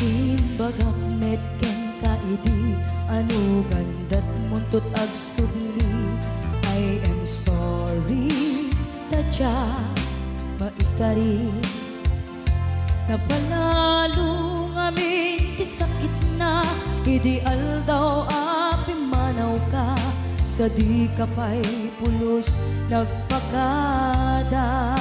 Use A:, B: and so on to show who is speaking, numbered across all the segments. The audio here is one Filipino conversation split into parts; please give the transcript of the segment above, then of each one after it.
A: Timbagak medken kaidi anu gandat muntut ag sugli. I am sorry tadya maikari napanalo ngamin ti sakit na ideal daw api manaw ka sa di kapay pulos nagpakada.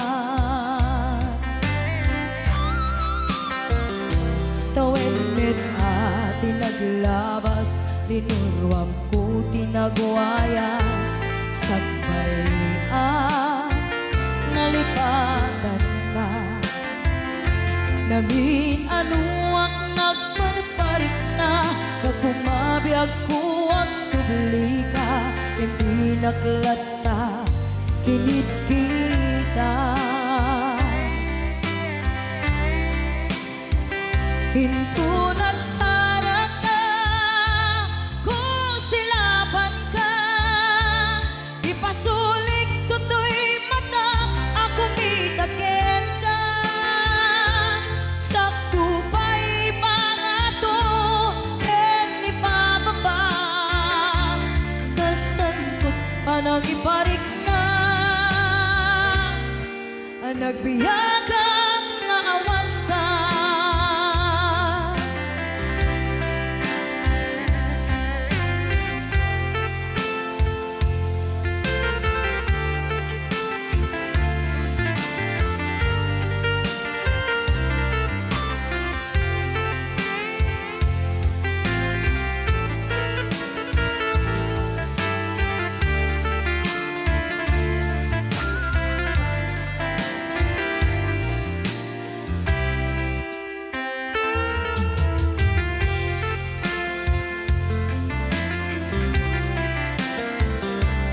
A: Tawen met ati naglabas tinurwam ko tinagwayas sagbay nalipatan ka namin ano ang nagparparik na nagpumabiyag ko ang subli ka hindi naklata kinit kita. Hinto nagsara ka, kung silaban ka, ipasulik tutoy mata, ako mitaken ka. Sakto pa'y pangato, ken ipababa, kastan ko panang iparik na, ang nagbiyagang naawan ka.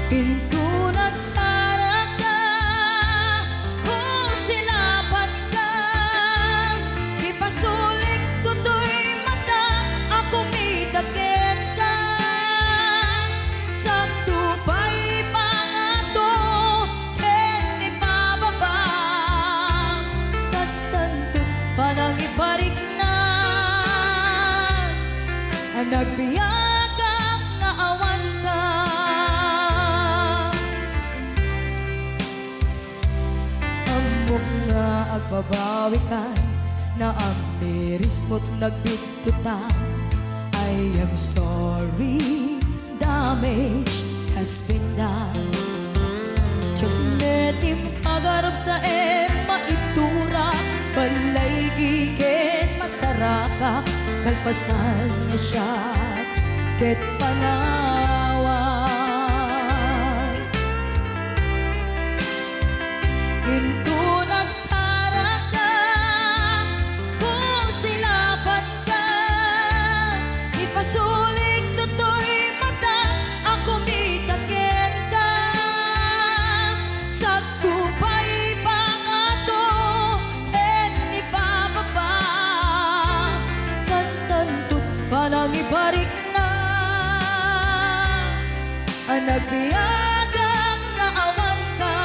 A: Pinto nagsara ka, kung silaban ka, ipasulik tutoy mata, ako mitaken ka. Sakto pa'y pangato, ken ipababa, kastanto panang iparik na, ang nagbiyagang naawan ka. Nga agbabawi ka na ang miris mo't nagbitutan. I am sorry, damage has been done. Tsunetim agarap sa maitura, balay gigit masaraka, kalpasan niya siya ket panawan. Into nagsara ka, kung silaban ka, ipasulik tutoy mata, ako mitaken ka. Sakto pa'y pangato, ken ipababa, kastanto panang iparik na, ang nagbiyagang naawan ka.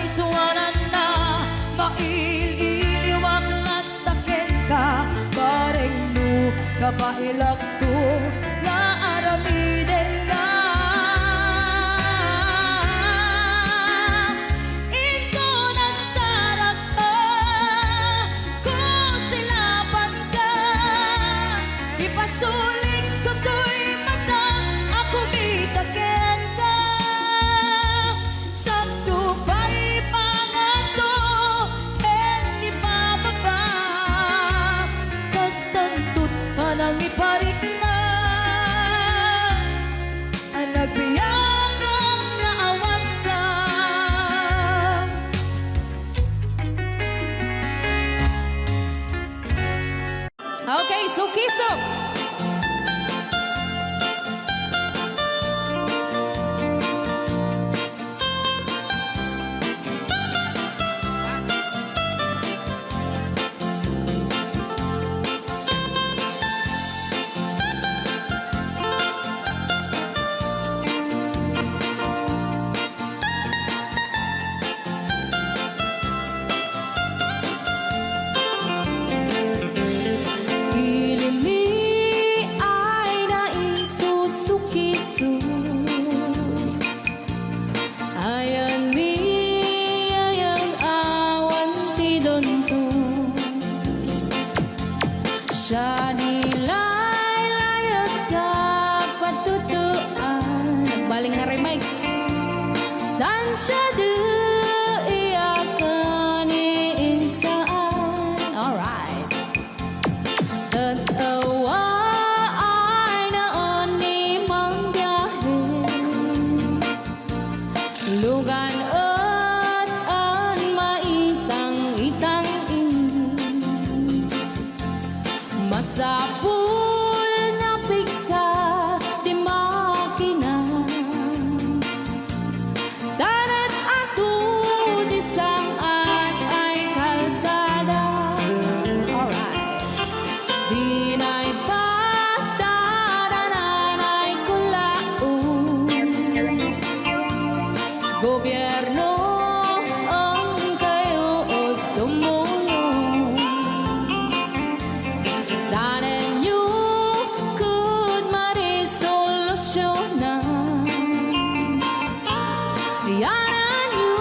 A: Suwanan na maililiwag lataken ka, bareng no kapailak to nga aramiden ka. Ito nagsarak ka, kung silaban ka, ipasulik tutoy mata, ako mitaken ka. Sakto pa'y pangato, ken ipababa, kastanto't panang iparik na, ang nagbiyagang naawan ka.
B: Okay, so Kisok. syadu iyakan insaan. Alright. Tatawa ay naon ni mang biyahe, lugan at an maitang-itang masapul na piksa di makina, darat ato di saan ay kalsada. Alright. Di na'y patadanan ay kulaon, gobyerno ang kayo o tumulong. Danan nyo kud marisolusyonan, yanan nyo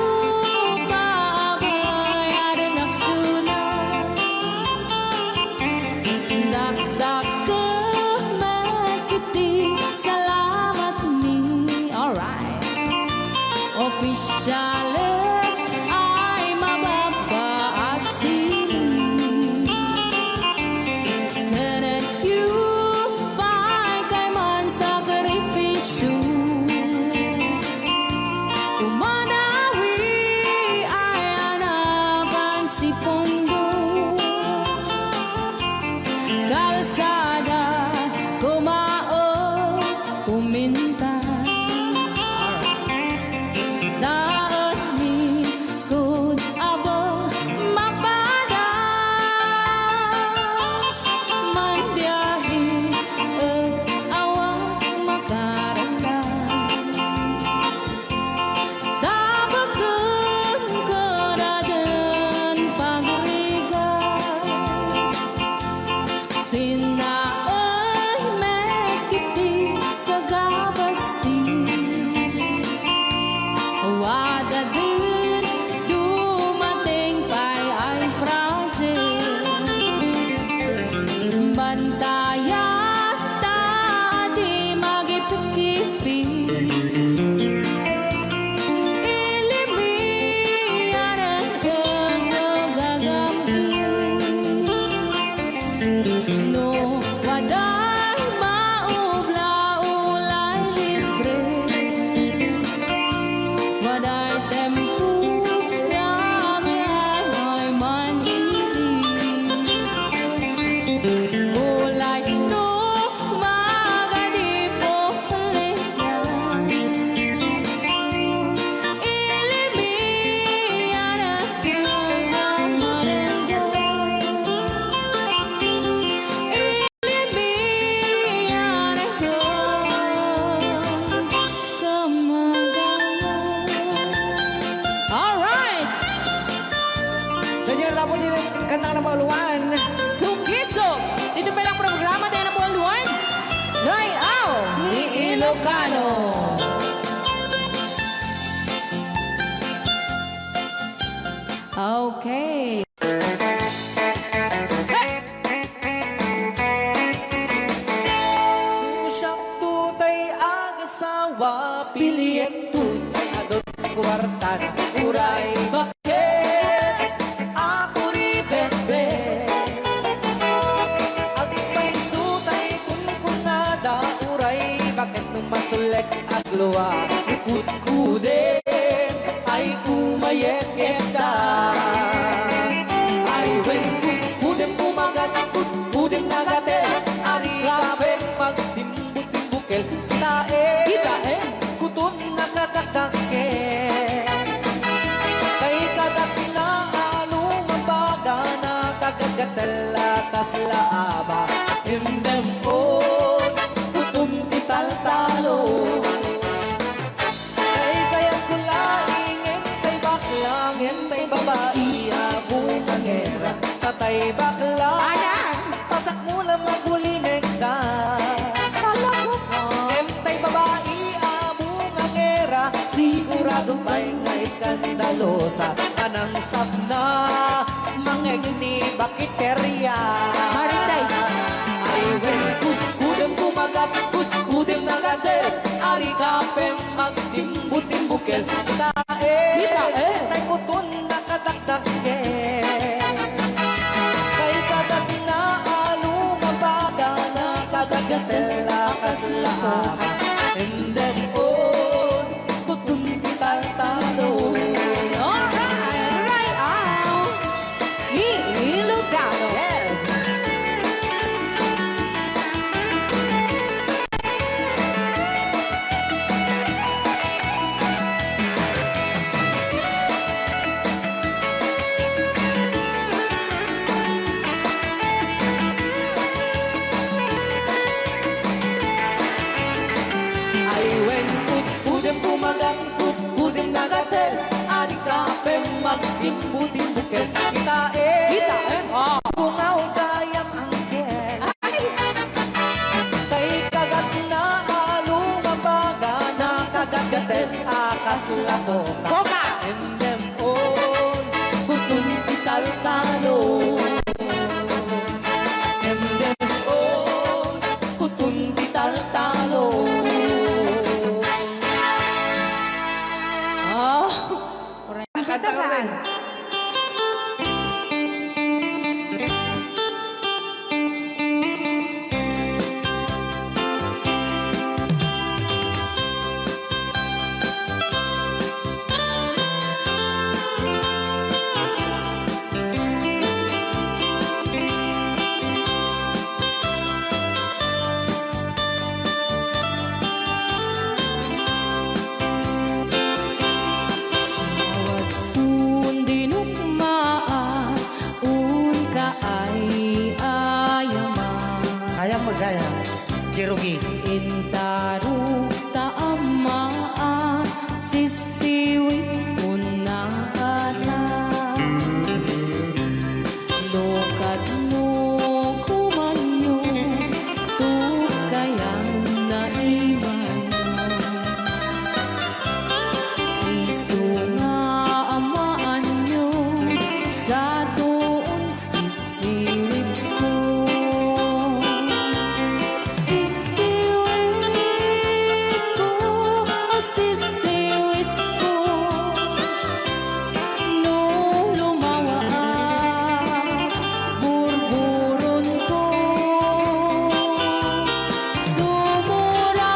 B: paabay adan aksyonan. Dakdak ka magkiti, salamat mi. Alright. Opisyales ay mababaasin, Senate you kay man sakripisyo, umanawi ay anaban si Pondo, kalsada kumao kuminta. Daot mi kud abo mapadas, man biyahe at awak makaramdam. Tabagan ka na din pagrigat, sinaon mekiti sa gabasin. Wada din dumating pa'y ay project, bantayat ta di magipikipi, ilimian ang gagamis. No waday maubla-ulay libre, waday tempo yang ay man ini. Ulay no magadi po leyan, ilimian ang kagamarengan, ilimian ang kagamarengan. Alright.
C: Nandiyan na po din kanta ng Pauluan.
B: Sukisok! Dito pa lang programa tayo ng Pauluan. Ngayaw ni Ilocano. Okay.
C: Siyang tutay agasawa, piliyek tutay adot kwarta na uray. Bakit ako ribetbe? At may tutay kunkunada uray, bakit nung masulek at luwa ikut-kudin ay kumayek-yekta. Ay when kudem kumagat, kudem nagate, ari kabeng magtimbuk-timbukel, kitae, kutun nakatakake. Kay kagat na anong mabaga na kagagatala tas laaba, himdem on, kutum tital-talo. Kay kaya kulaingin, kay baklangin, kay babae, abong angera, tatay bakla. Pasak mo lang magulimig ka. Emtay babae, abong angera, sigurado pa'y nga iskandalosa. Anang sabna, mangeg ni bakiterya.
B: Marites.
C: Ay, when kudem kumag magkakut-kutim na gatel, ari kapem magtimbut-timbukel, tae, tay kutun nakadakdakel. Kay kagat na alumabaga, nakagagatel lakas lahat, and then on, kutun talo.
B: Alright, right out. Ilocano.
C: Yes! Ay wen kut-kudim kumagat, kut-kudim nagatel, adik kapem magtimbu-timbukel, kitae,
B: Oh.
C: bungaw kayang angkel. Kay kagat na alumabaga, nakagagatel, akas lako ka.
B: Boka.
C: Endem on, kutun ital-talo. Endem on, kutun ital-talo.
B: Oh. Orang kita
C: Kanta ka rin.
B: saan?
A: Bawat un dinukmaan, un ka ay ayaman.
C: Kaya magaya, Jerogi.
A: Intaruk taamaan, sisiwit unana. Lokad mo kumanyo, tukayan na imayan. Isu nga amaan nyo, sa doon sisiwit ko. Sisiwit ko, oh sisiwit ko. No lumawa ang burburon ko. Sumura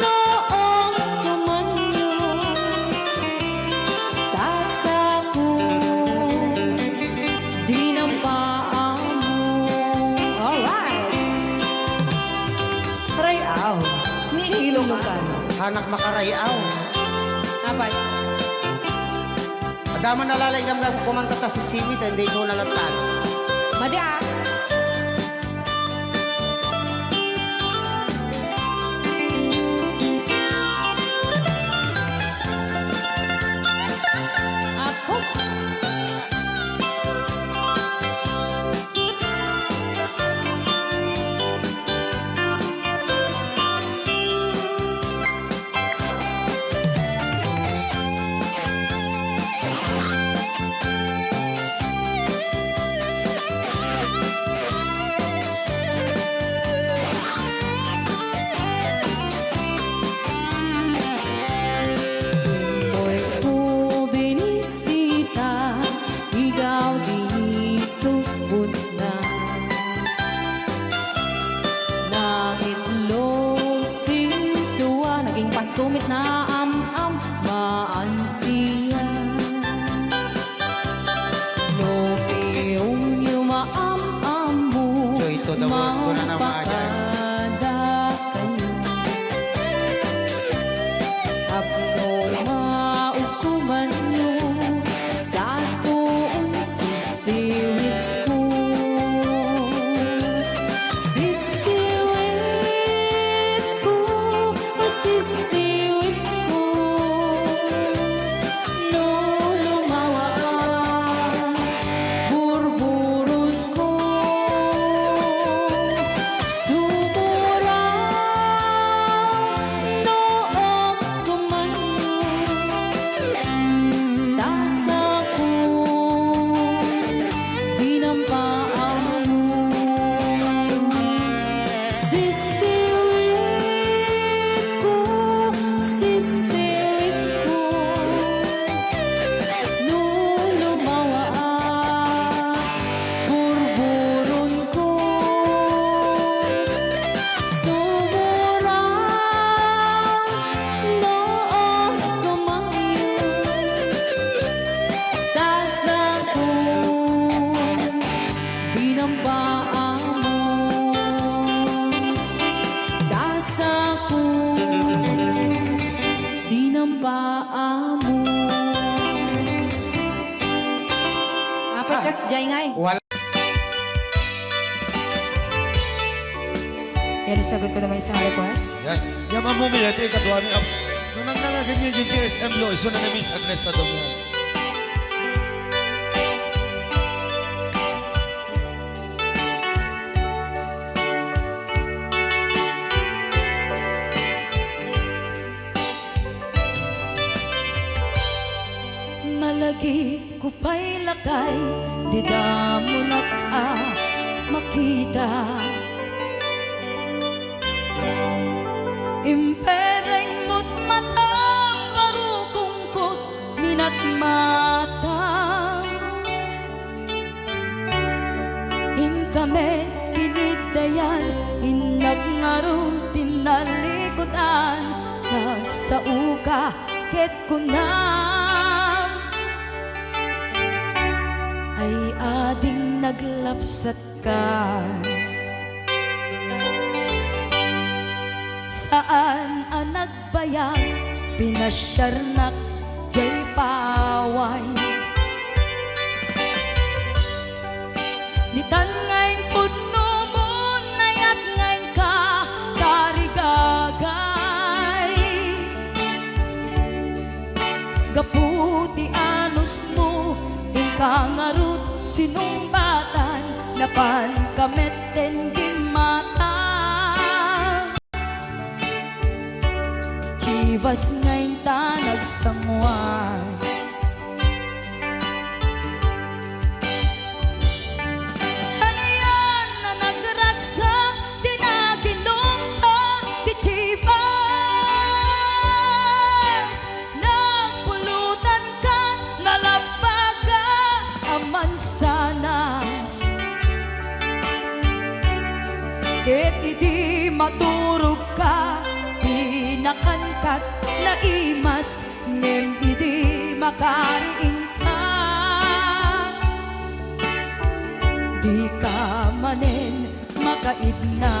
A: noong tumanyo, tasa ko dinampaan mo.
B: Alright.
C: Rayaw, ni Ilocano.
D: Hanak makarayaw.
B: Apa?
D: Adama nalalay ngam ngam kumanta ta si Simit hindi so nalatan.
B: Madi ah.
A: Ako mo'y po binisita, ikaw di subot na. Naitlog sintuwa, naging pastumit na am-am, maansiya. No piyong yumaam-am mo,
D: Joy to the world ko na naman.
A: mapakada kayo. Apno maukuman nyo, sa tuon sisiwit ko. Sisiwit ko, oh sisiwit ko. No lumawa ang burburot ko.
B: Kas jay ngay.
D: Wala.
A: Yan, sagot ko naman isang request.
E: Yan. Yan ang mumili. Ito yung kadwa ni nung nangnangagin niya yung GSM lo, iso na Miss Agnes sa domo.
A: Malagi ko pa'y lakay, di mo makita. Impereng mo't mata, parukungkot, minat mata. Kami tinigdayan, inagnaro, tinalikodan, nagsauka, ket kunam. Ay ading naglapsat ka. Saan ang nagbayag, pinasyarnak, jay paway. Nitan ngayon putno mo, nayat ngayon ka, tarigagay. Gaputi anos mo, ingkangarut, sinumbatan, napan kamet den gimata. Chivas ngayon ta nagsangwan. Ket idi maturog ka, di nakankat na imas, ngem idi makariing ka. Di ka manen makaidna.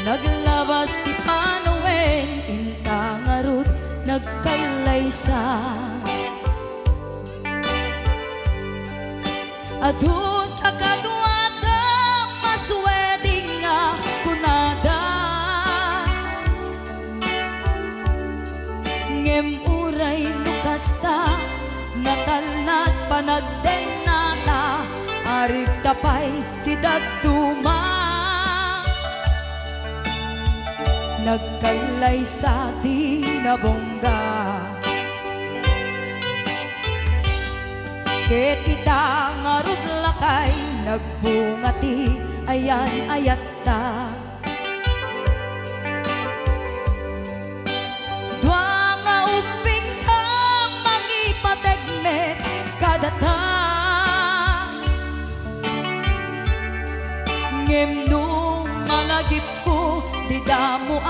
A: Naglabas ti panawen, intangarut, nagkalaysa. Adun akaduada, masweding nga kunada. Ngem uray lukasta, natalnat panagdenata, arig tapay tidagtuma. Nagkalay sa tinabongga. Ket ita ngarud lakay, nagbungati ayan ayatta. Dua nga uping ka, mangipategmet kadata. Ngem nung malagip ko, di damo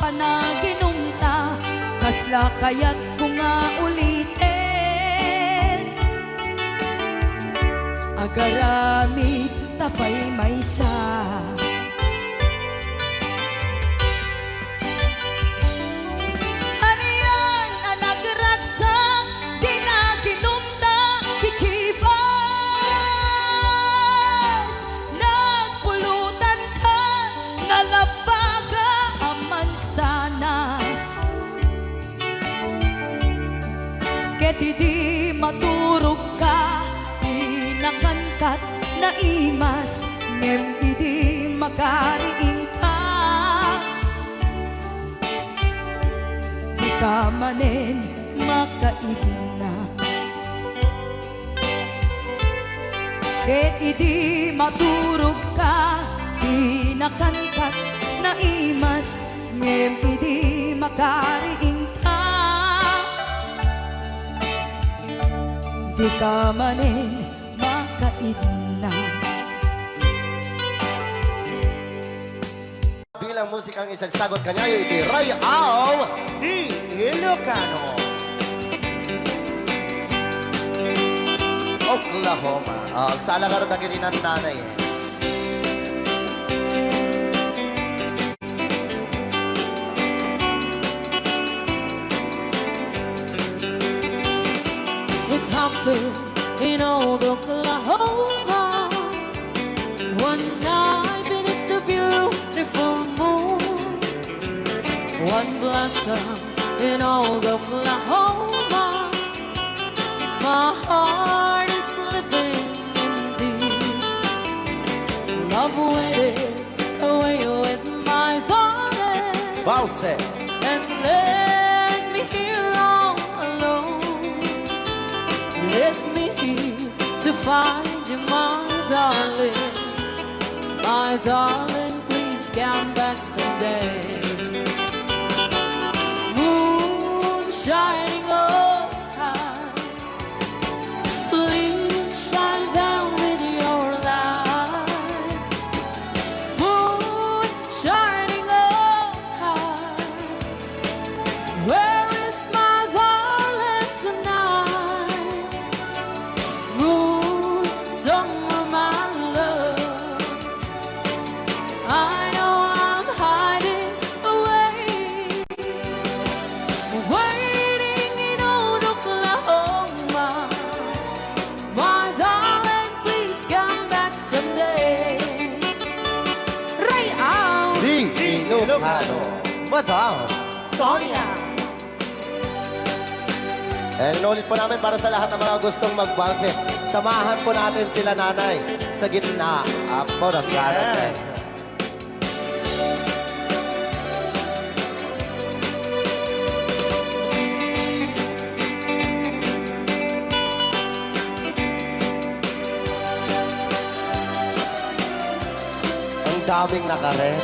A: panaginumta, kasla kaya't ko nga ulitin. Agaramid tapay maysa. Haniyan ang nagragsak, di naginumta, di chivas. Nagpulutan ka, nalabaga aman sanas. Ket idi maturog ka, di nakankat na imas, ngem idi makariing ka. Di ka manen makaidna. Ket idi maturog ka, nakankat na imas ngem idi makariing ka di ka manin makaidna.
C: Bilang musikang isagsagot kanyayo iti Rayaw ni Ilocano. Oklahoma. Ang sala ka rin nagirinan nanay.
B: It happened in old Oklahoma one night beneath the beautiful moon. One blossom in old Oklahoma. My heart is living in thee. Love waited away with my darling
C: Balse.
B: and left me here all alone. Left me here to find you, my darling. My darling, please come back someday. Moon shining oh high, please shine down with your light. Moon shining oh high, where is my darling tonight? Moon, summer, my love, I know I'm hiding away, waiting in old Oklahoma. My darling, please come back someday. Rayaw!
C: Di Ilocano. Madam Tonya. And inulit po namin para sa lahat ng mga gustong magbalse. Samahan po natin sila nanay sa gitna. Apo ng garas. Ang daming nakaret.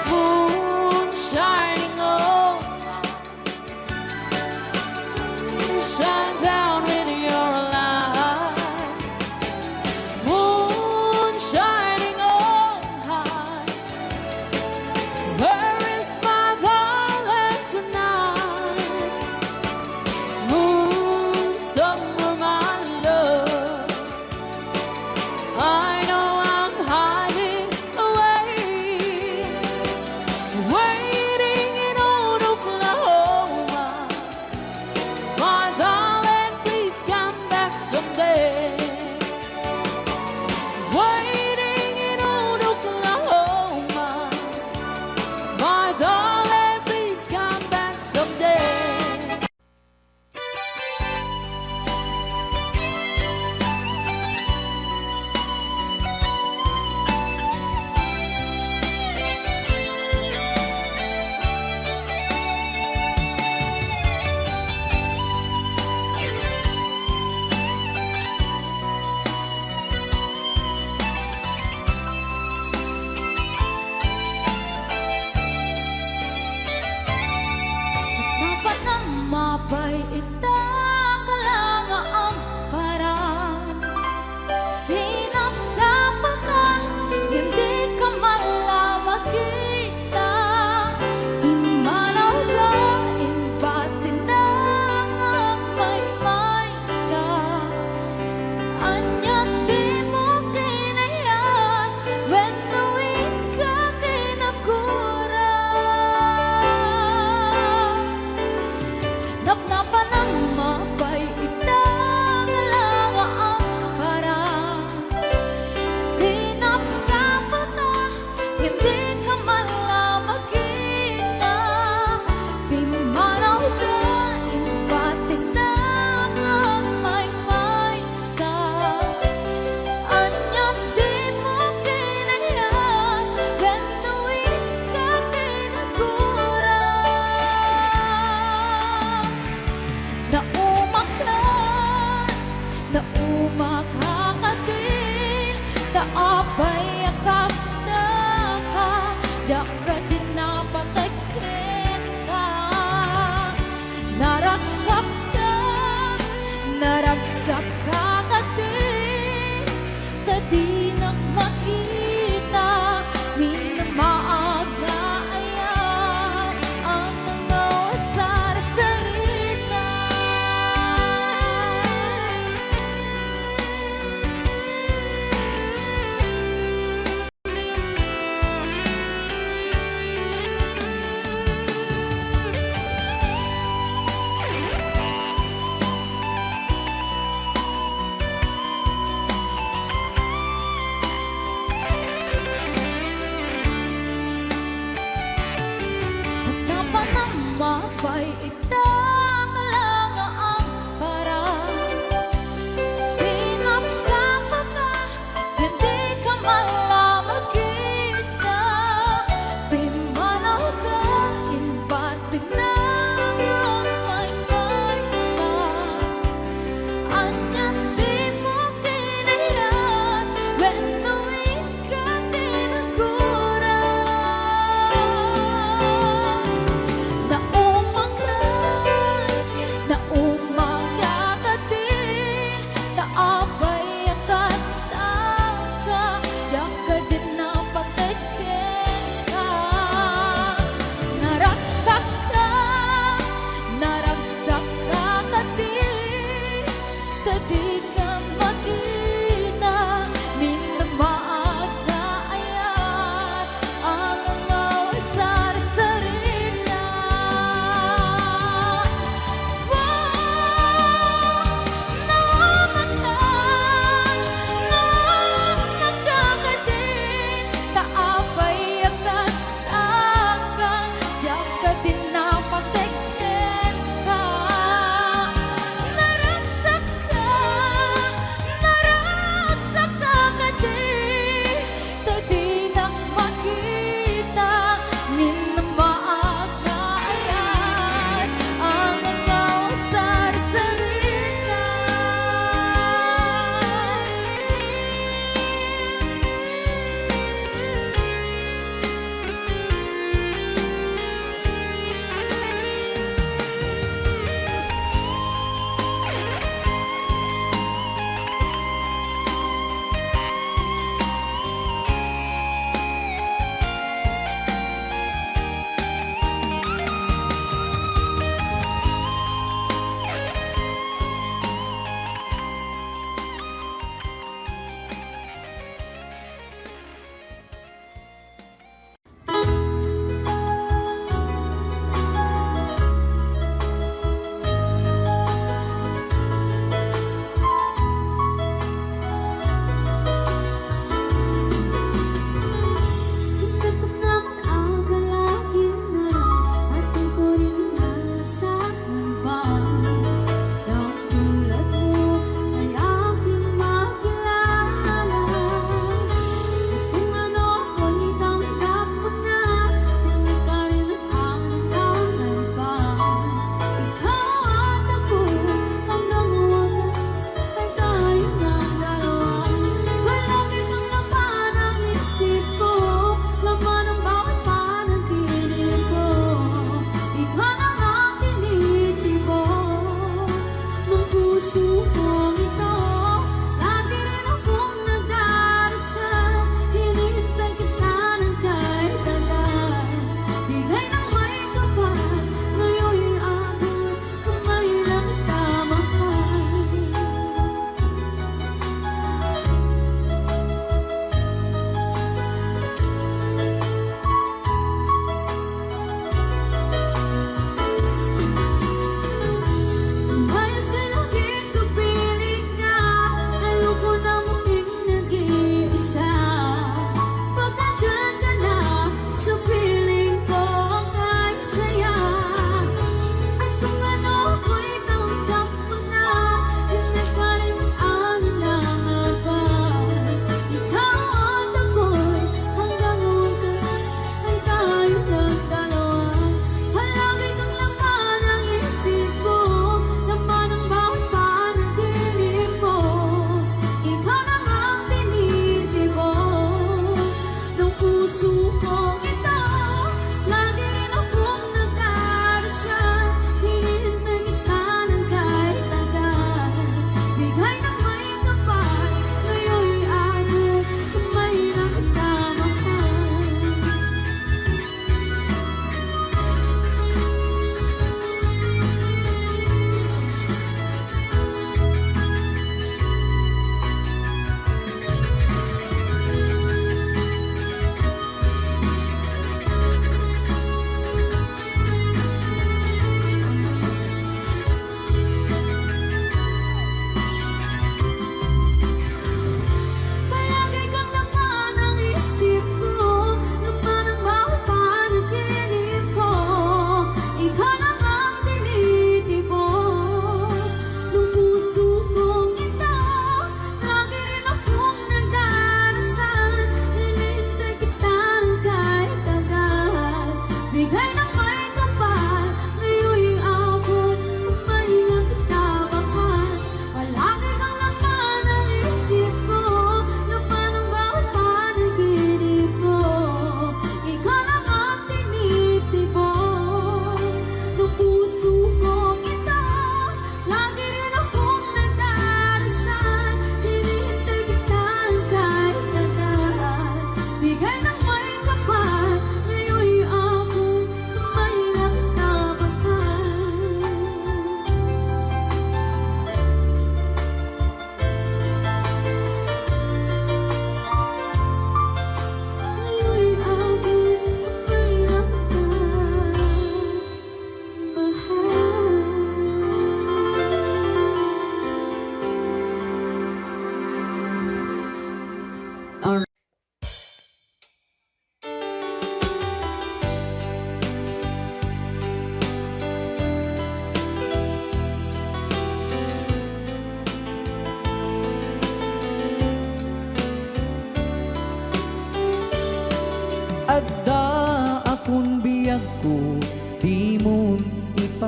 B: Moon shining oh, shine down with your light. Moon shining oh high, where is my darling tonight? Moon, summer, my love, I know I'm hiding away, waiting in old Oklahoma. My darling, please come back someday. Waiting in old Oklahoma. My darling, please come back someday.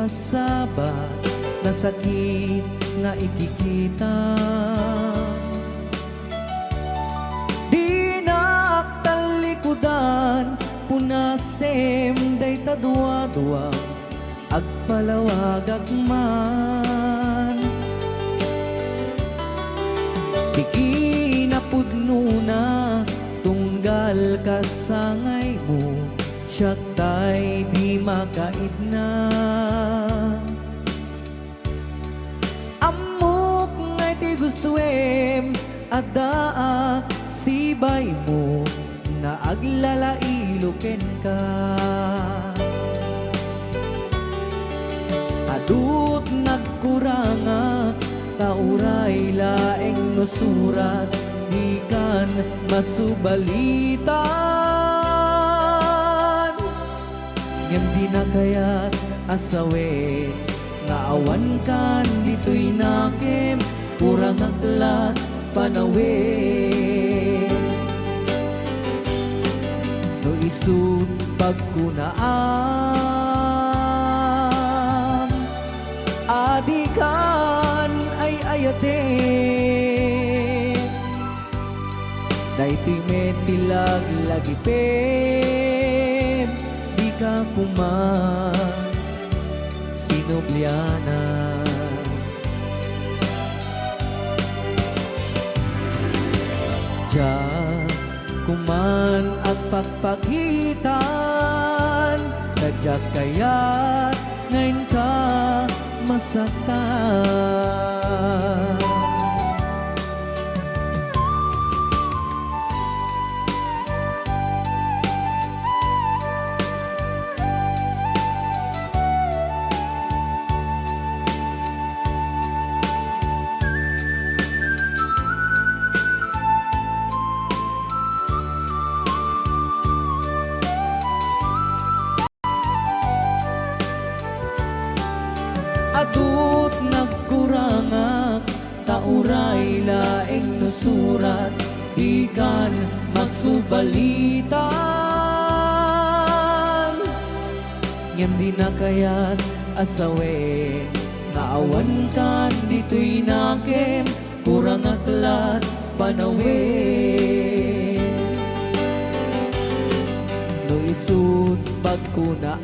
C: masabat na sakit nga ikikita. Di naktalikudan punasem day tadua-dua agpalawag agman. Di kinapudno na tunggal kasangay mo, siya tay di makaidna. Amok ngay ti gustuem adaa sibay mo na aglalailuken ka. Adut nagkuranga tauray laeng nusurat di kan masubalitan. Ngem di na kaya't asawe nga awan kan dito'y nakem kurang aklat panawe. No isut pagkunaam adikan ay ayate. Daito'y metilag lagi pem di ka kuman sinubliana. Diyan kuman ang pagpakitan nadyak kaya't ngayon ka masaktan. Adut nagkurangak tauray laeng nusurat ikan masubalitan. Ngem di na kaya't asawe nga awan kan dito'y nakem kurang aklat panawe. No isut pagkunaan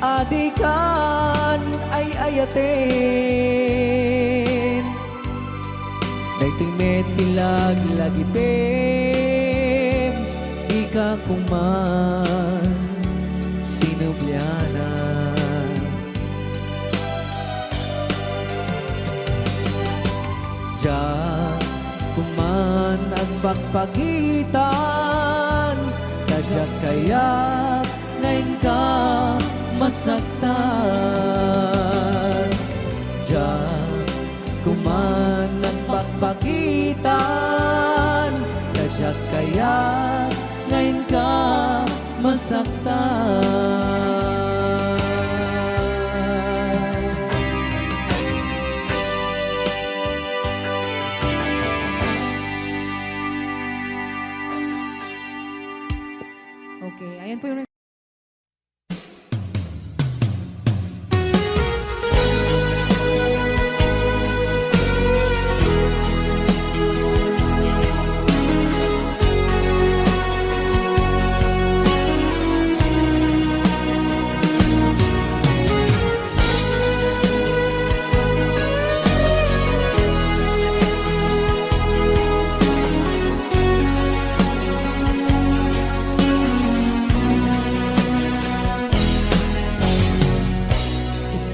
C: adikan ay ayaten. Dayto'y metilag lagi pem di ka kuman sinubliana. Diyan kuman ang pagpagitan nadyak kaya't ngayon ka masaktan. Diyan kuman ang pagpagitan nadyak kaya't ngayon ka masaktan.
B: Okay, ayan po yung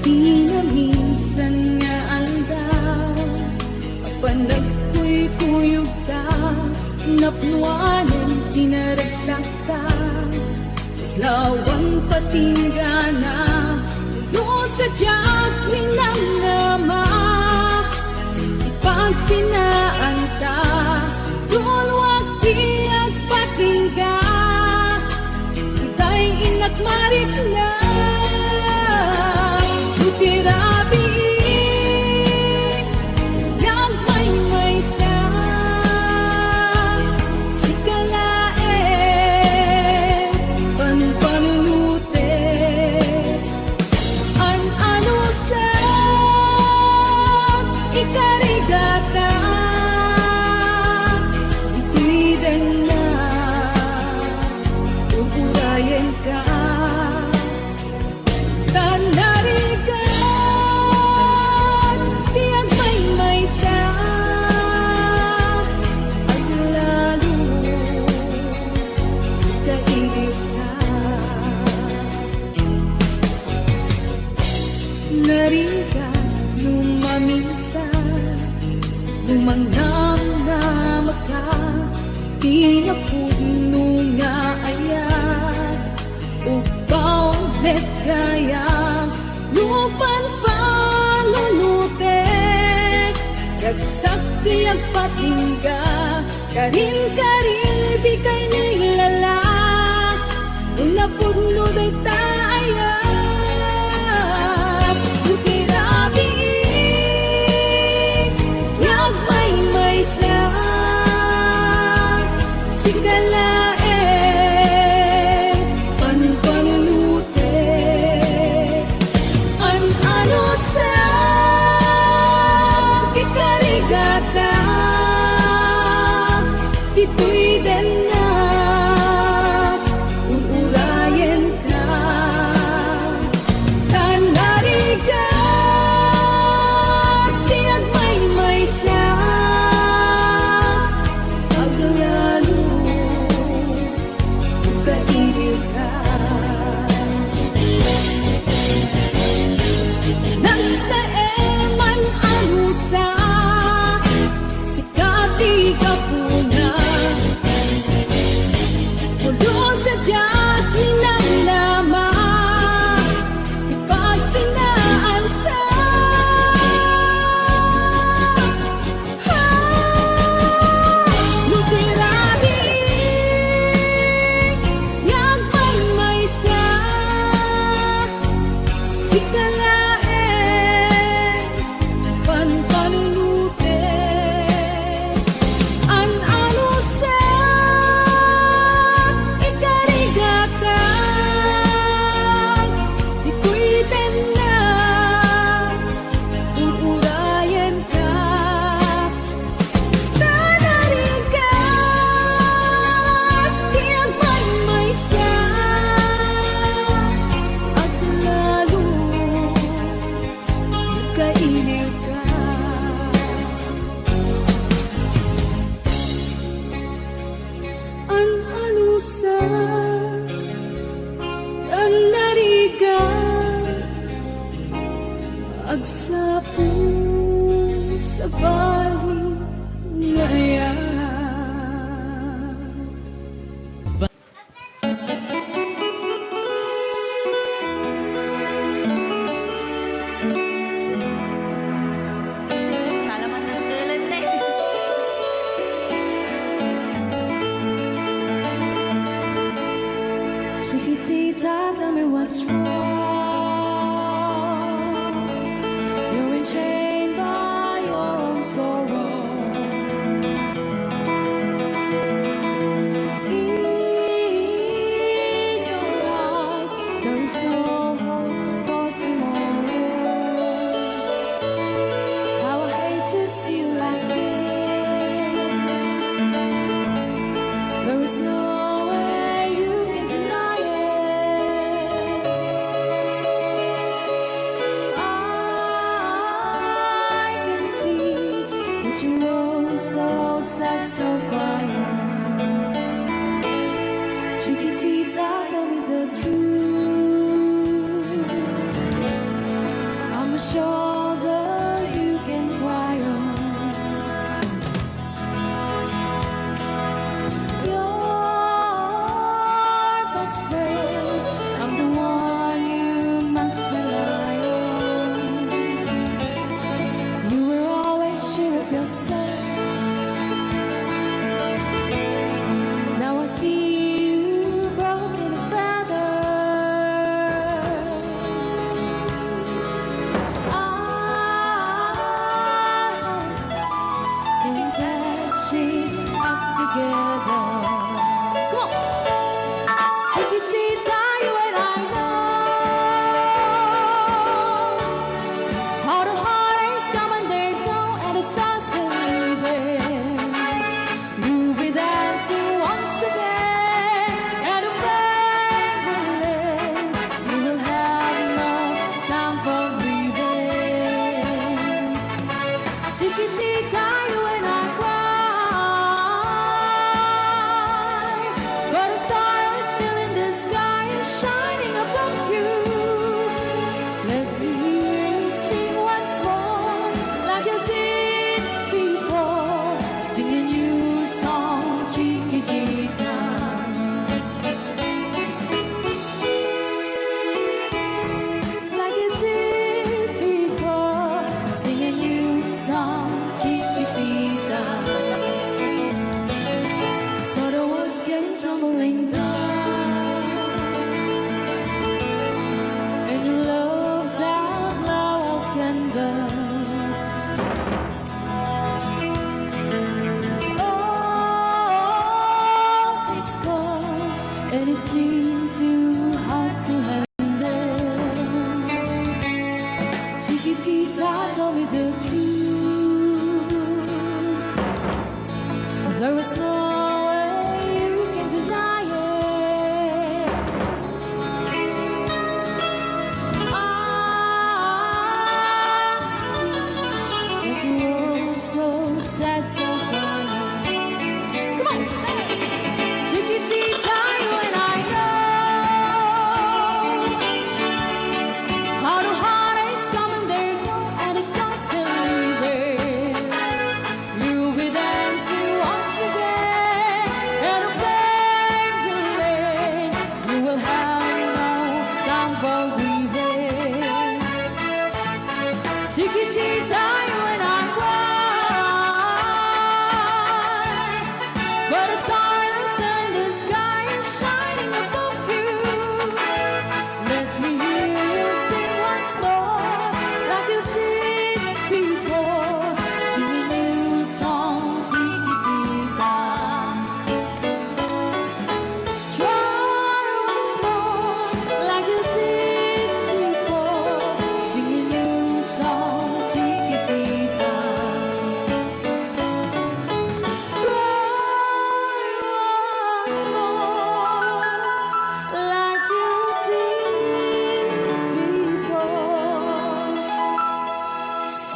A: Di na minsan nga aldaw Kapanag ko'y kuyog ta Napnuanan tinaragsak ta Islawan patinggana Tulo sa diyak minamnama Ipagsinaan ta Doon wag tiyak patingga Ita'y inakmarit na Tirabi Yagmay may sa Sikalae Panpanunu Ligayang lupan panunutek Nagsakti ang patingga Karin-karin di kay nilalak Nung napuno day taayat Lukirabi Nagmay-may sa Sigalae Panpanunute An-ano sa Kikarigata Ito'y din na Uurayan ka Tanariga Tiyag may sa Paglalo Kailiw ka Nagsaeman anusa Sikati ka puna Pulo sa diyak hinanama Ipagsinaan ka Lutirabi Yagman may sa Sikalae Panpanunute An-ano sa Ikarigata Di ko'y na Uurayan ka Tanariga Tiyag may sa At lalo Kailiw ka An-ano sa Tanariga Agsapo sa bali ngayon
F: Salamat ng tulan na
A: Chiquitita, tell me what's wrong. You're enchained by your own sorrow. In your eyes, there is no hope for tomorrow. How I hate to see you like this. There is no way you can deny it.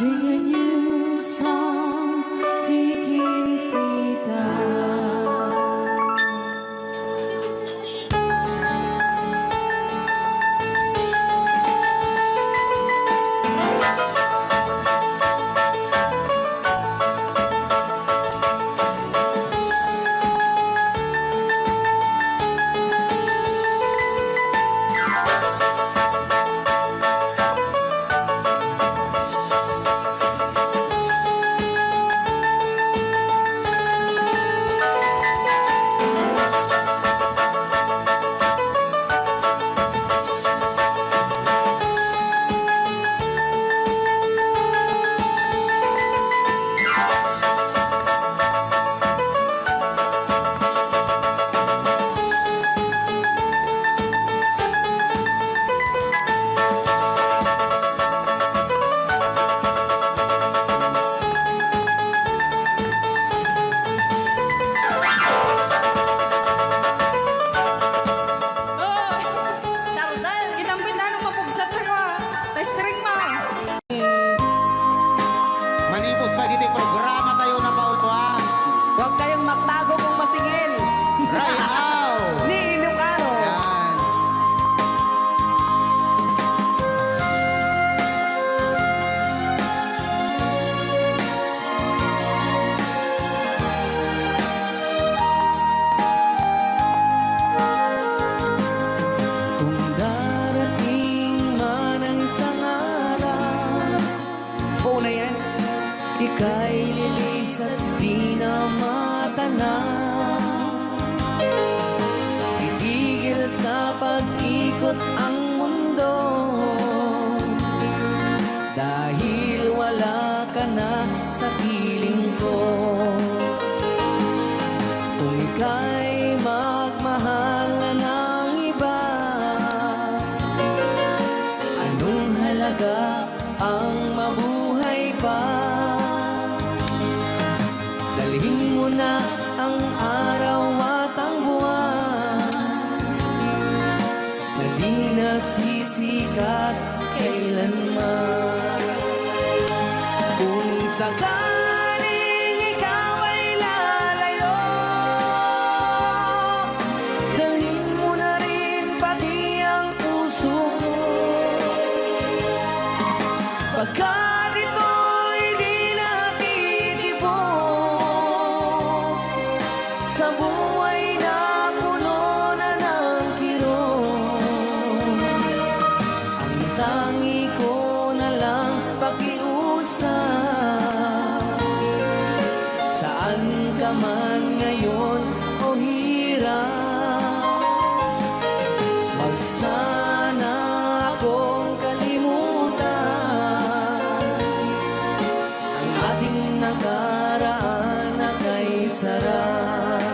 B: Sing a new song, chiquitita.
F: Kitang pindahan ng mapugsat ko. Testring mo.
D: Manipot pa dito yung programa tayo na paulpuan.
C: Huwag kayong magtago kung masingil.
D: Right now!
C: Ni Ilocano.
D: Yan.
C: Kung darating man ang isang araw, phone na yan, ika'y lilis at di na matanaw. Itigil sa pag-ikot ang mundo, dahil wala ka na sa piling ko. Kung ika'y magmahal na ng iba, anong halaga ang mabuhay pa? Dalhin mo na ang araw at ang buwan, na di nasisikat kailanman. Kung sakaling ikaw ay lalayo, dalhin mo na rin pati ang puso mo. Pagkat ito'y di natitibok sa buhay na puno na ng kirot, ang tangi ko na lang pakiusap. Saan ka man ngayon o hirap, wag sana akong kalimutan ang ating nakaraan na kay sarap.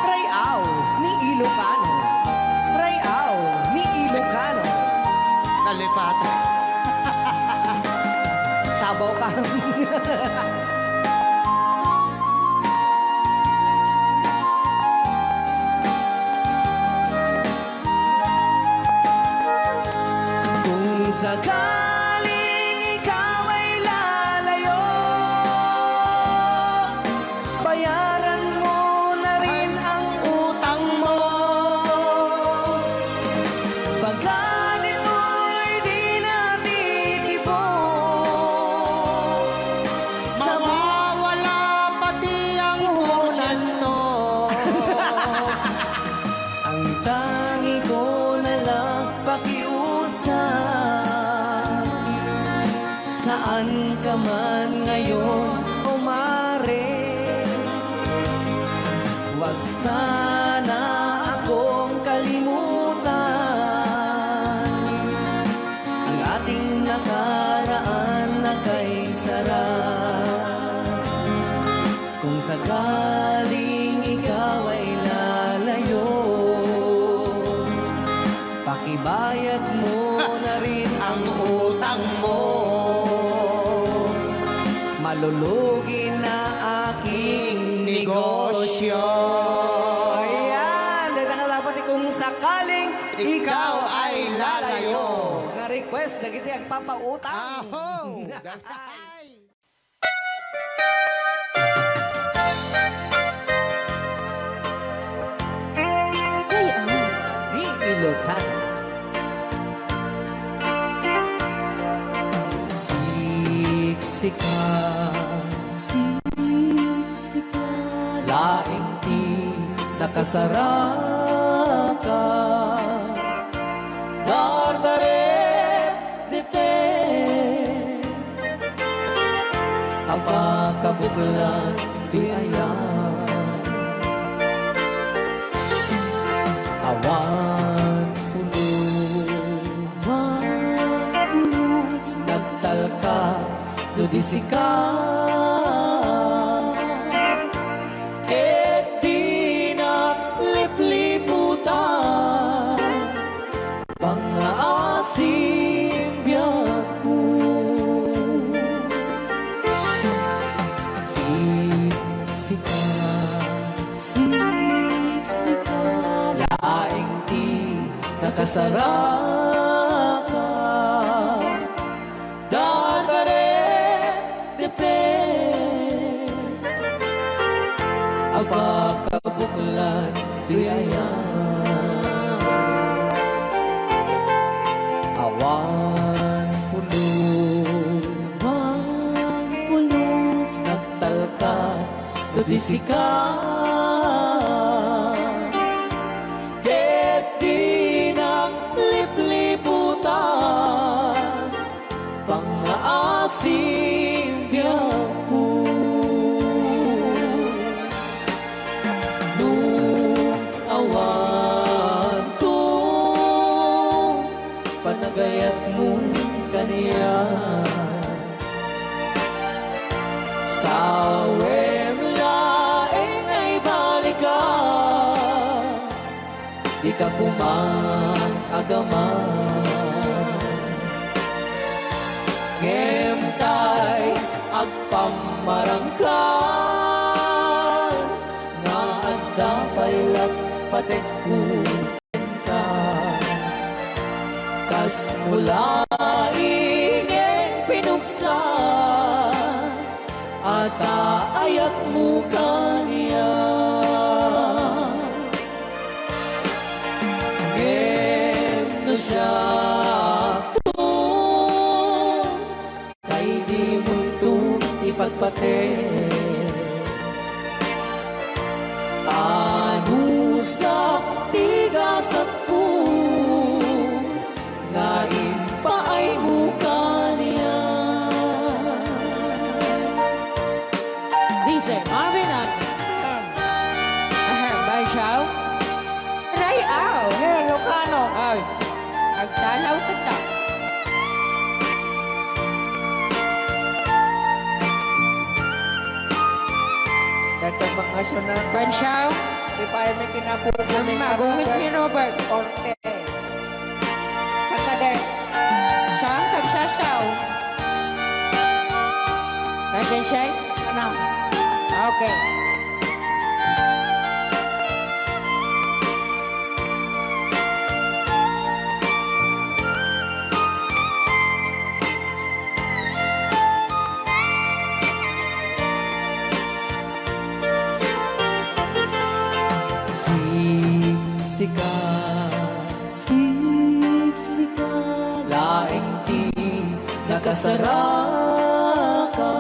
C: Rayaw ni Ilocano. Rayaw ni Ilocano.
D: Nalipatan.
C: Sabaw ka. Kung sakaling ikaw ay lalayo, bayaran mo na rin ang utang mo. Pagkat ito'y di natitibok sa
D: Mawawala pati ang porsyento.
C: ang tangi ko na lang pakiusap. Saan ka man ngayon o mare, wag sana akong kalimutan ang ating nakaraan na kay sarap. Kung sakaling ikaw ay lalayo, pakibayad mo na rin ang utang mo. Malulugi na aking negosyo. Ayan, dahil dapat kung sakaling ikaw ay lalayo. Nga request, nagiti ang papautang.
D: Aho!
B: Ay, ah.
C: Di Ilocan. Siksika,
A: Siksika,
C: laing di nakasaraka. Dardaret dipin, apakabuklan di ayan. Awan pulos, nagtalka, nudisika. Ket di naglipliputan, pangaasim biyak ko. Siksika,
A: siksika,
C: laing di nakasaraka. Dardaret dipin, apakabuklan di ayan. Awan pulos, nagtalka, nudisika. Ket di naglipliputan, pangaasim biyak ko. Nung awan to, panagayat mo kaniya. Sa laeng ay balikas, di ka kumang agaman. Ngemtay agpamarangkan, nga adda paylak patek ka. Kas mula ingeng pinuksa, at aayat mo kaniya. Ngem na siya kay di mo ito ipagpate. Ano sa tigasat po, nga impaay mo kaniya.
B: DJ Marvin at Bay Chow.
F: Ray Ao.
C: Ilocano.
B: Ay, agtalaw ka ta.
C: Dito mga na
B: Bay Chow,
C: di pa may kinapupunin
B: magungit ni Robert.
C: Orte. Kakade.
B: Siyang kagsasaw. Nasaan siya?
C: Ano?
B: Okay.
C: Siksika,
A: siksika,
C: laing di nakasaraka.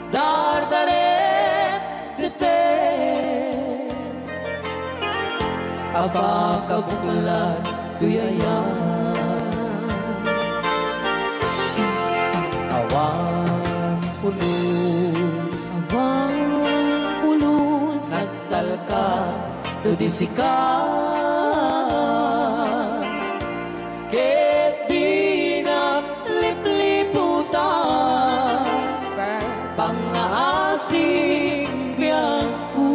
C: Dardaret dipin, apakabuklan duyayan. Awan pulos, nagtalka, nudisika. Ket di naglipliputan, pangaasim biyak ko.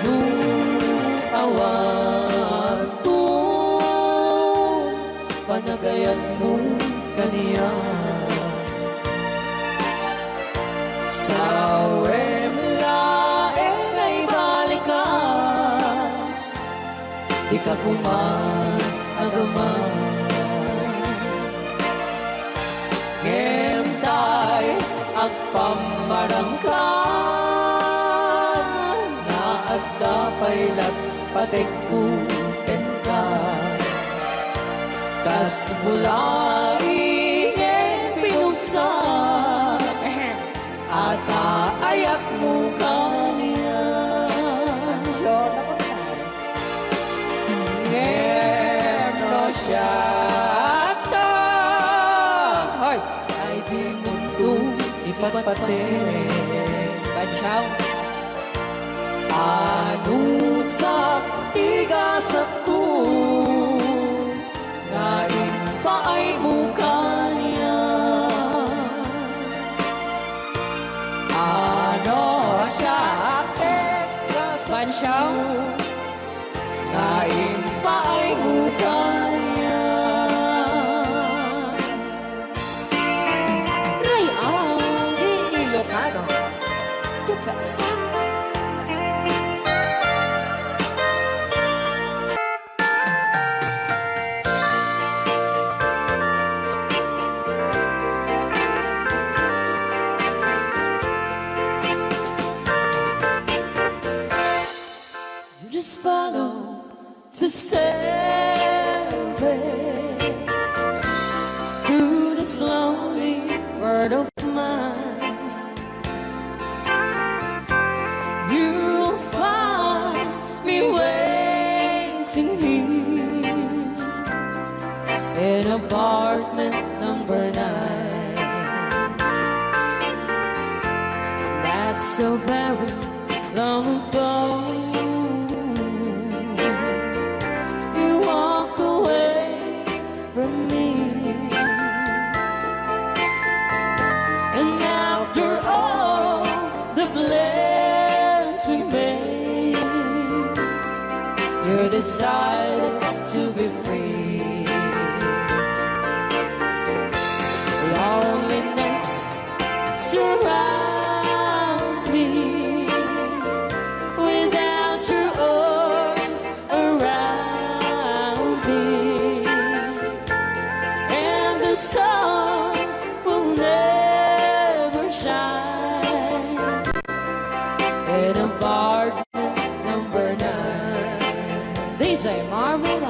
C: Nung awan to, panagayan mo kaniya. Sa laeng ay balikas,
B: kakuman agaman. Ngemtay agpamarangkan na agkapailat patekuten ka. Kas mulaing pinusa at aayak mo kaniya. Ngeno siya na hoy ay di mundo ipatpate. Bachaw anusak tigasat ko ngayon pa ay mukha niya. Ano siya Banshaw ngayon pa ay mukha niya. Ray out
C: Ilocano.
B: the best. Just follow the stairway through this lonely world of mine. You'll find me waiting here in apartment number 9. That's so very long ago. From me, and after all the plans we made, you decided to be free. Loneliness surrounds me without your arms around me. The sun will never shine in apartment number 9. DJ Marvin.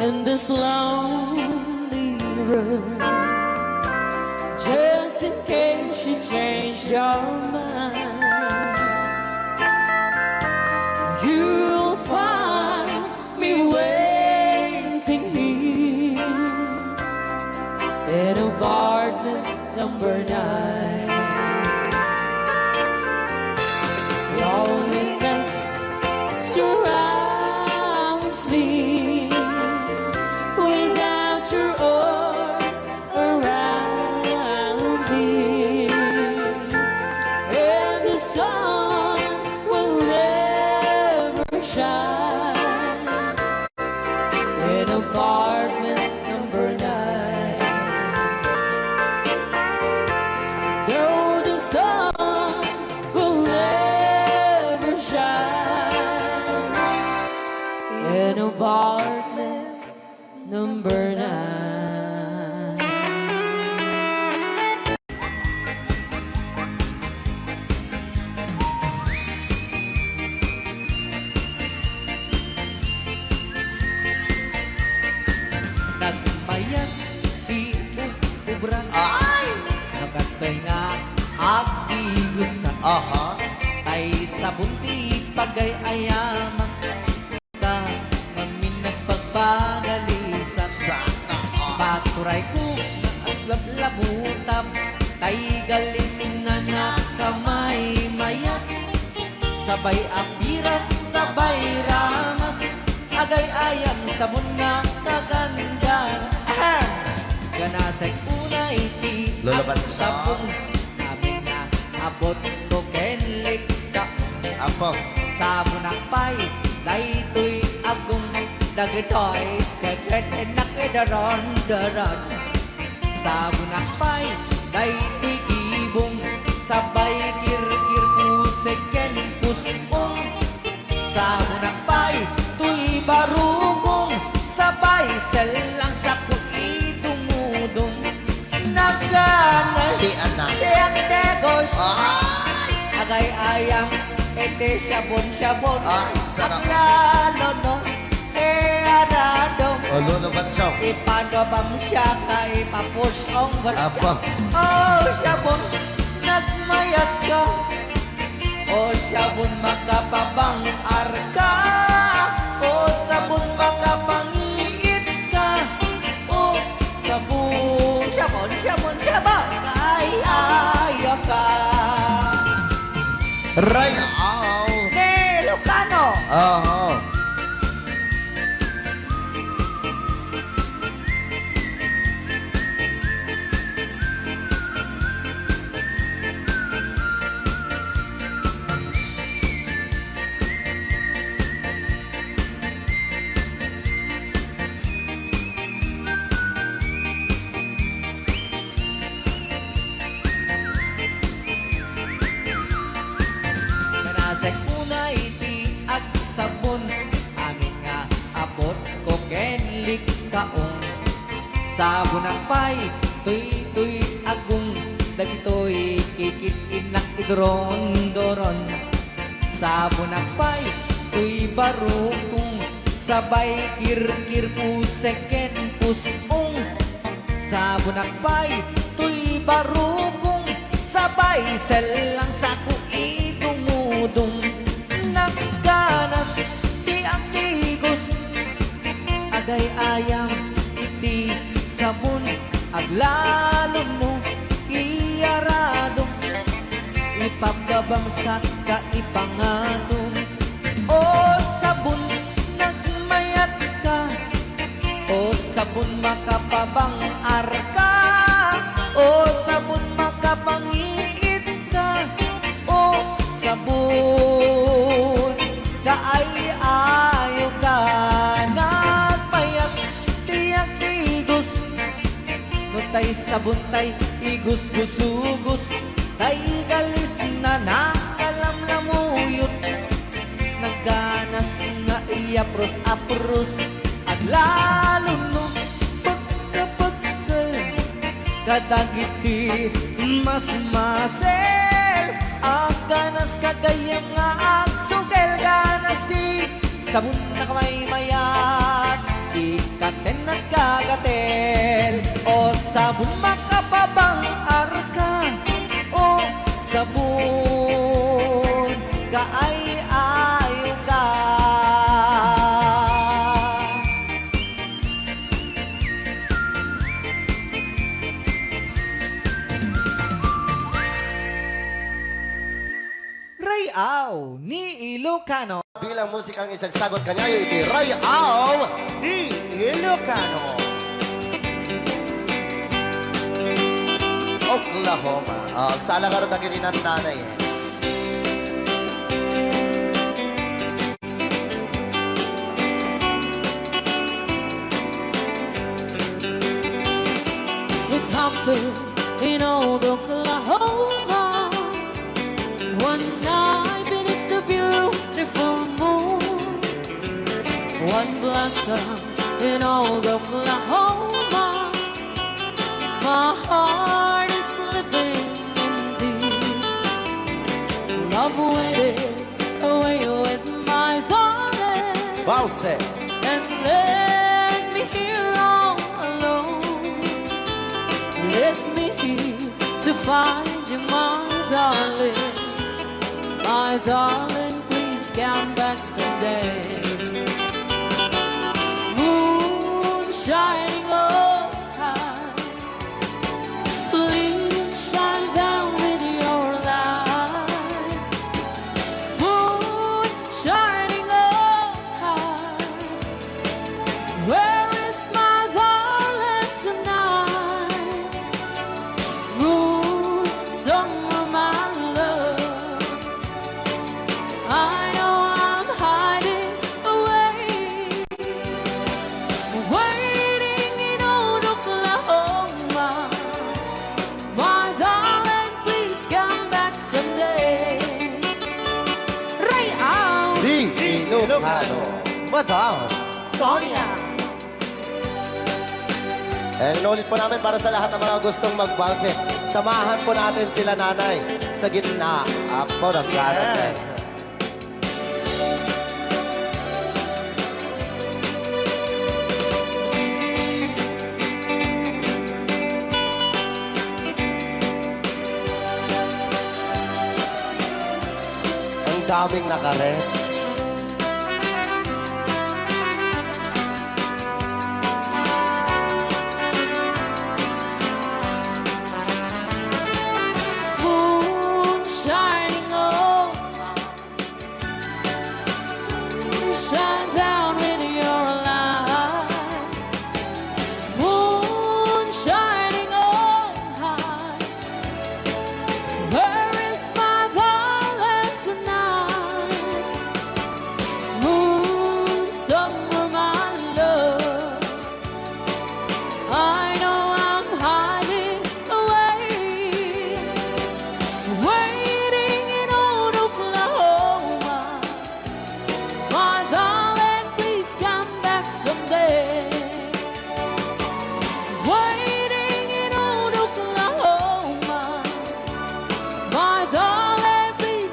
B: In this lonely room, just in case you change your mind, you'll find me waiting here in apartment number 9. Loneliness surrounds me without your arms around me, and the sun will never shine in apartment number 9. No, the sun will never shine in apartment number 9.
C: Nagbayad di ubra ay nagastoy nga abdi sa tay sa bunti pagay ayama ka ngamin nagpagpagalisan sana paturay ko at lablabutab tay galis na kamay mayat sabay apiras sabay ramas kagayayang sabon na kaganda. Ganasay una iti
D: Lulaban
C: at sabon amin na abot ko kenlik ka.
D: Apo.
C: Sabon akpay, daytoy agong dagitoy, kaget nakidaron-daron. Sabon akpay, daytoy ibong, sabay kir-kir puseken pusong. Sabon akpay, tuy barugong, sabay selang sa kuidumudong. Nagganay,
D: Di anak.
C: tiyang degos,
D: Ay!
C: agay-ayang, ete sabon-sabon.
D: Ay, sarap.
C: Ang lalo no, arado.
D: O, lulubat siya.
C: Ipanobam siya kay papusong
D: Apa.
C: Oh, sabon, nagmayat ka. Oh, sabon, makapabang arka. Oh, sabon, makapangiit ka. Oh, sabon, sabon, sabon, sabon, ay ayaw ka.
D: Right out.
C: Ne, Lucano.
D: Oo.
C: Kanasay una iti ag sabon, amin nga abot ko kenlik kaong. Sabon ang pay, tuy agong, dagitoy kikit inak idron-doron. Sabon ang pay, tuy barukong, sabay kir-kir puseken pusong. Sabon ang pay, tuy barukong, sabay selang sa kuidumudong. Nagganas di ang tigos, agay-ayang iti sabon, aglalo mo iyarado, ipagabangsak ka ipangatong. O sabon, nagmayat ka. O sabon, makapabang arka. O sabon, makapangiit ka. O sabon, kaay-ayo ka. Nagmayat, tiyak tigos. Nutay sabon tay, igus-gusugos. Tay galis na nakalamlamuyot. Nagganas nga iapros-apros. At lalo no, pagkapagkal, kadagiti mas masel. Ang ganas kagayam nga agsugel, ganas di sabon na kamay mayat. Ikaten at kagatel, o sabon makapabang arka. O sabon, kaay-ayo ka. Rayaw ni Ilocano.
D: Bilang musikang isagsagot kanya iti Rayaw ni Ilocano. Oklahoma. Agsala ka rin na kininan nanay.
B: It happened in old Oklahoma one night beneath the beautiful moon. One blossom in old Oklahoma. My heart is living in thee. Love waited away with my darling.
D: Bause.
B: And let me here all alone. Let me here to find you, my darling. My darling, please come back someday. Moon shining oh high, please shine down with your light. Moon shining oh high, back someday. Ray out.
D: Di Ilocano. Madam Tonya. And inulit po namin para sa lahat ng mga gustong magbalse. Samahan po natin sila nanay sa gitna. Ako ng ganas. Ang daming nakaret.
B: Moon shining on, shine down with your light. Moon shining on high. Where is my darling tonight? Moon, somewhere my love. I know I'm hiding away, waiting in old Oklahoma. My darling, please come back someday. Waiting in old Oklahoma. My darling, please.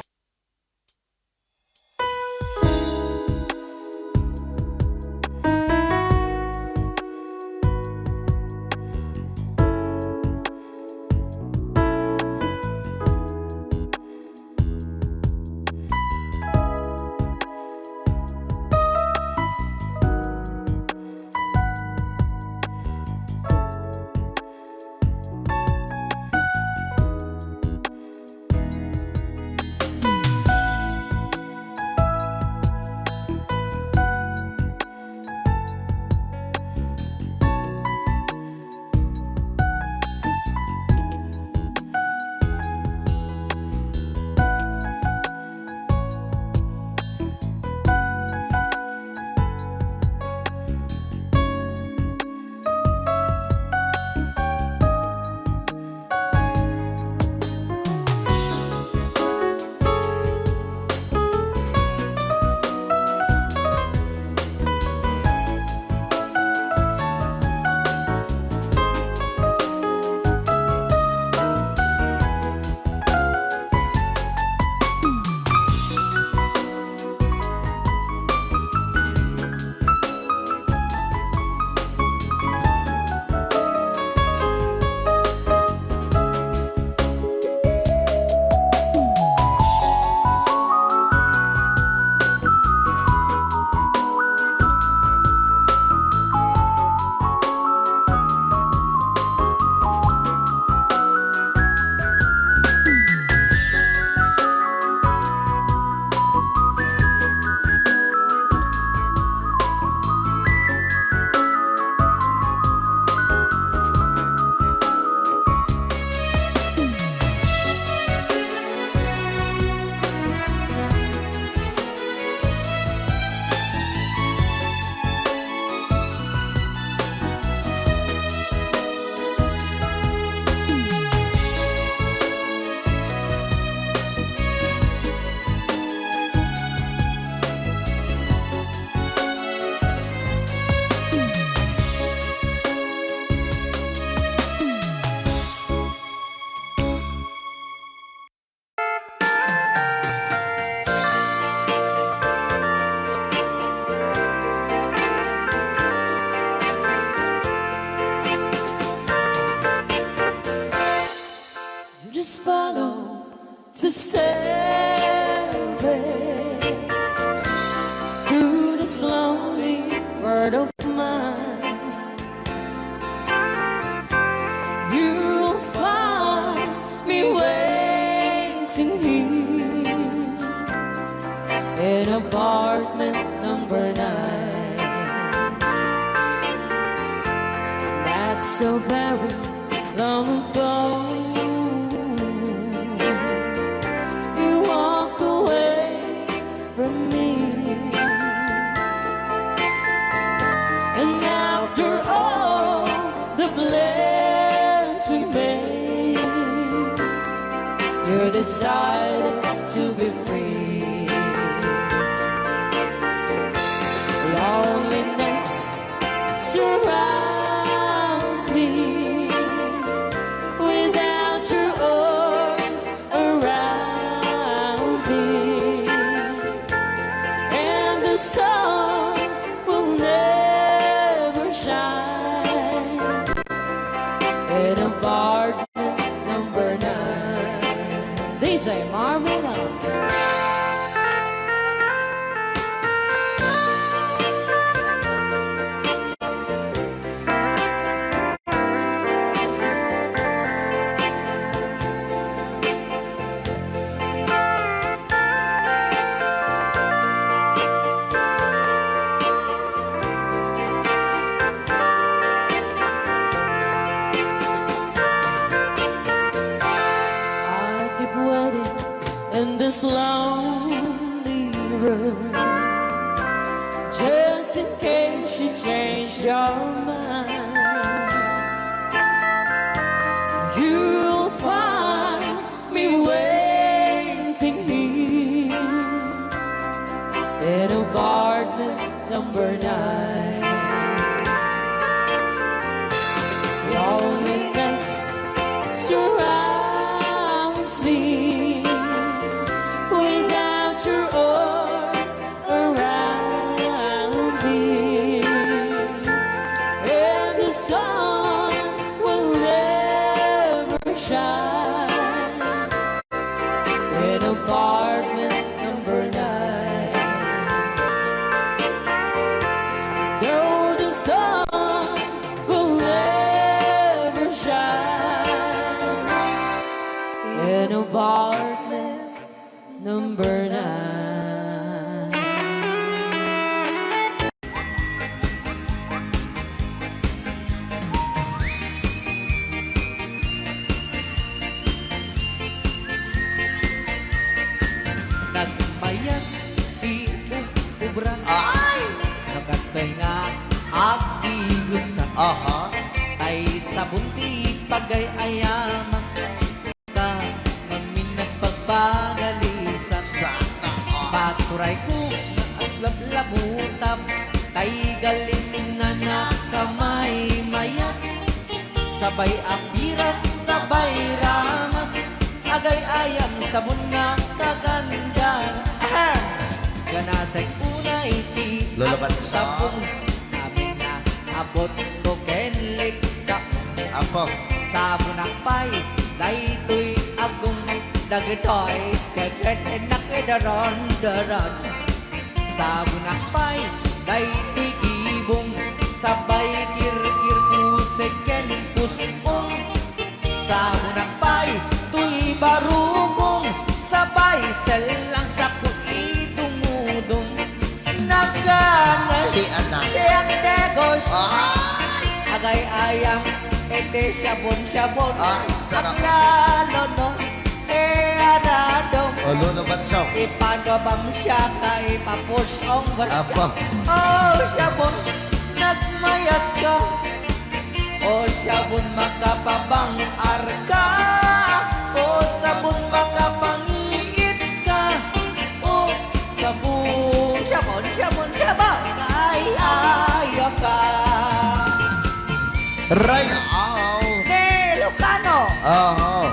B: Just follow the stairway through this lonely world of mine. You'll find me waiting here in apartment number 9. That's so very long ago. You walk away from me, and after all the plans we made, you decide right to be free. Loneliness surrounds me without your arms around me, and the sun will never shine in apartment number 9. DJ Marvin. I keep waiting in this lonely room, just in case you change your mind. You'll find me waiting here in apartment number 9. Loneliness surrounds me without your arms around me, and the sun will never shine in apartment number 9. No, the sun will never shine in apartment number 9.
C: Nagmayat di ubrang ay nagastoy nga agigusan
D: Aha.
C: ay sabon ti pagay ayaman ka ngamin nagpagpagalisan
D: Sana all.
C: paturay ko at lablabutap tay galis na nakamay mayat sabay apiras sabay ramas agay ayam sabon nga kaganda ganasay unay ti
D: Lulaban
C: ang
D: siya.
C: sabon amin na abot ko kenlik ka
D: Apo.
C: sabon akpay daytoy agong dagitoy kaget nakidaron daron sabon akpay daytoy ibong sabay kirkir puseken pusong sabon akpay tuy barugong sabay selang sa kuidumudong nagganal
D: Di anak.
C: Tiang negos
D: Ay!
C: agay ayam ete sabon-sabon
D: Ay, sarap.
C: lalo no anado
D: Luluban siya.
C: ipanobang siya kay papusyong
D: Apo.
C: oh sabon nagmayat ka oh sabon makapabang arka oh sabon makapangiit ka oh sabon sabon kay ayaw ka
D: Right all.
C: Lucano
D: Oo.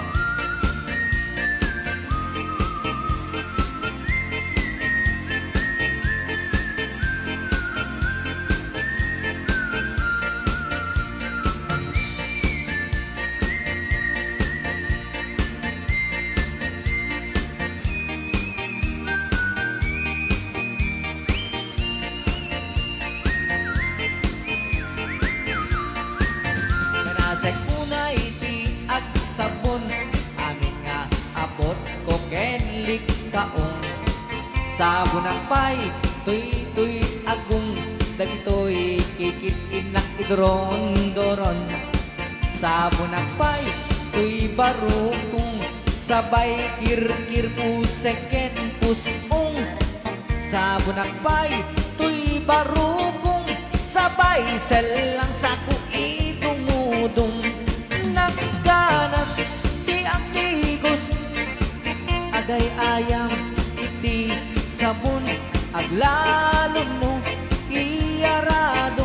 C: Kanasay unay ti ag sabon amin nga abot ko kenlik kaong sabon ang pay tuy agong dagitoy kikit inak idron-doron sabon ang pay tuy barukong sabay kirkir puseken pusong sabon ang pay tuy barukong sabay selang saku idumudong nagganas ti ang ligos at Nagayayam iti sabon aglalo no iyarado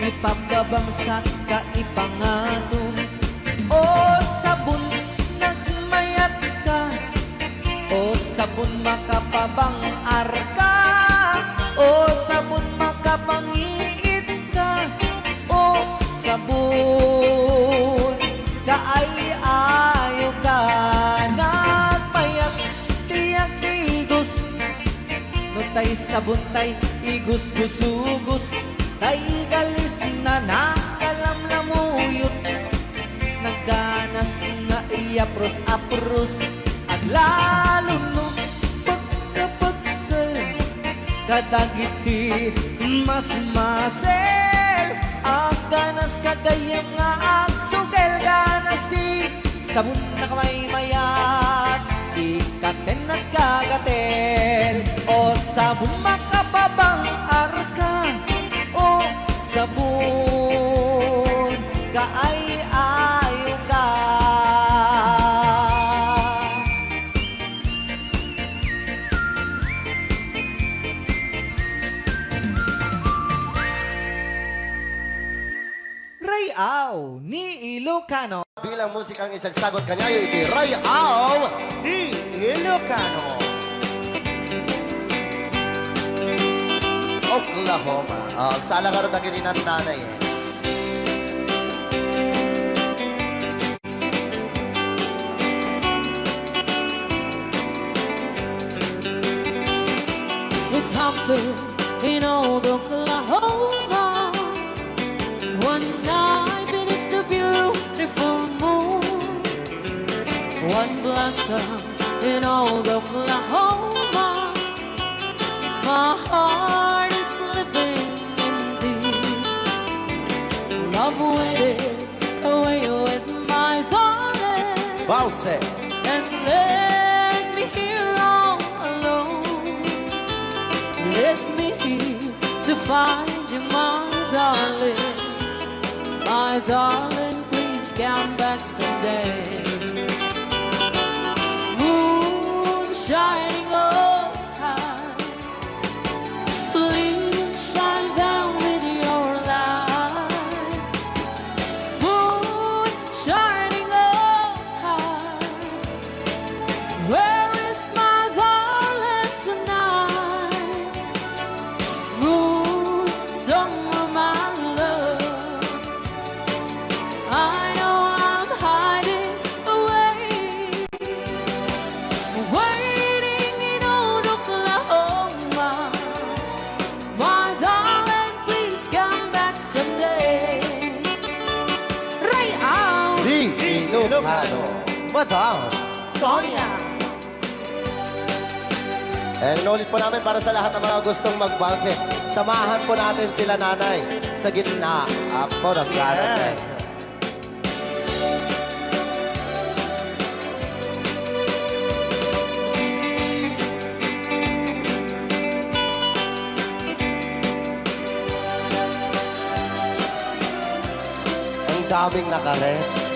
C: ipapabangsak ka ipangano o sabon nagmayat ka o sabon makapabang arka o sabon makapangiit ka o sabon kaay ayo ka nagmayat tiyak tigos no tay sabon tay igus gusugos tay galis na nakalamlamuyot nagganas nga iapros-apros at lalo no pagkapagkal kadagiti mas masel ang ganas kagayang nga ang sugel ganas di sabon na kamay mayat di katen at kagatel o sabon makapabang arka o sabon kaay ayo ka Rayaw ni Ilocano.
D: Bilang musikang isagsagot kanyayo iti Rayaw ni Ilocano. Oklahoma. Ang sala ka rin na nanay.
B: It happened in old Oklahoma one night beneath the beautiful moon. One blossom in old Oklahoma. My heart is living in thee. Love waited away with my darling
D: Balse.
B: and left me here all alone. Left me here to find you, my darling. My darling, please come back someday. Moon shining oh high, please shine down with your light. Moon shining oh high, where is my darling tonight? Moon, somewhere my love, I know I'm hiding away, waiting in old Oklahoma. My darling, please come back someday. Rayaw!
D: Di Ilocano. Madam Sonia. Inulit po namin para sa lahat ng mga gustong magbalse. Samahan po natin sila nanay sa gitna. Apo ng ganas. Ang daming nakaret.